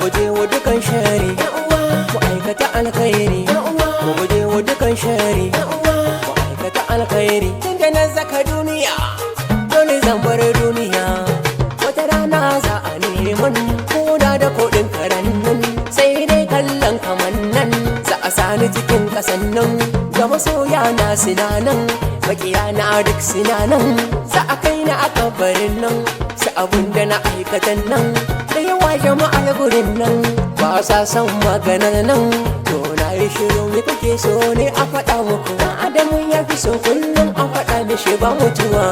guje wa dukan shari, mu aikata alkhairi, mu guje wa dukan shari, mu aikata alkhairi. Tunda na zaka duniya dole zan bar duniya, wata rana za a neman koda da kuɗin karen nan, sai dai kallon kaman nan za a sani cikin ƙasan nan, ga masoya na sinanan, makiya na duk sinanan, za a kai na a kabarin nan, sa abun da na aikatan nan, da yawa jama'ar gurin nan ba sa son maganar nan. To na yi shiru me kuke so ne a faɗa muku, dan adamu ya fi so kullum a faɗa mishi ba mutuwa,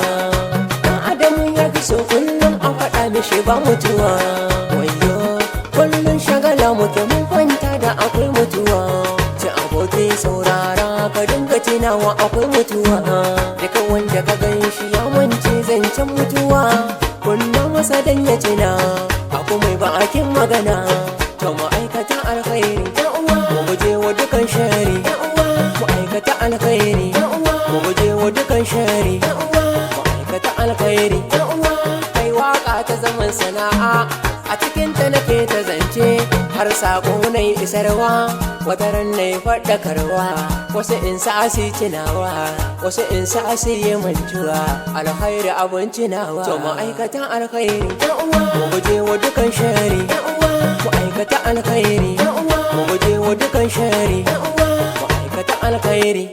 dan adamu ya fi so kullum a faɗa mishi ba mutuwa. Wayo kullum shagala muke mun kwanta da akwai mutuwa, ci aboki saurara ka dinga tunawa akwai mutuwa, duka wanda ka gan shi ya wance zancen mutuwa, kunna masa dan ya tuna aku mai bakin magana. To mu aikata alkhairi, mu guje wa dukan shari, mu aikata alkhairi, mu guje wa dukan shari, mu aikata alkhairi. Kai waka ta zaman sana'a, a cikin ta nake ta zance, har sako nai isarwa, wata ran nai faɗakarwa, wasu in sa su tunawa, wasu in sa su yi mantuwa, alkhairi abun tunawa. To mu aikata alkhairi, mu guje wa dukan shari, mu aikata alkhairi, mu guje wa dukan shari, mu aikata alkhairi.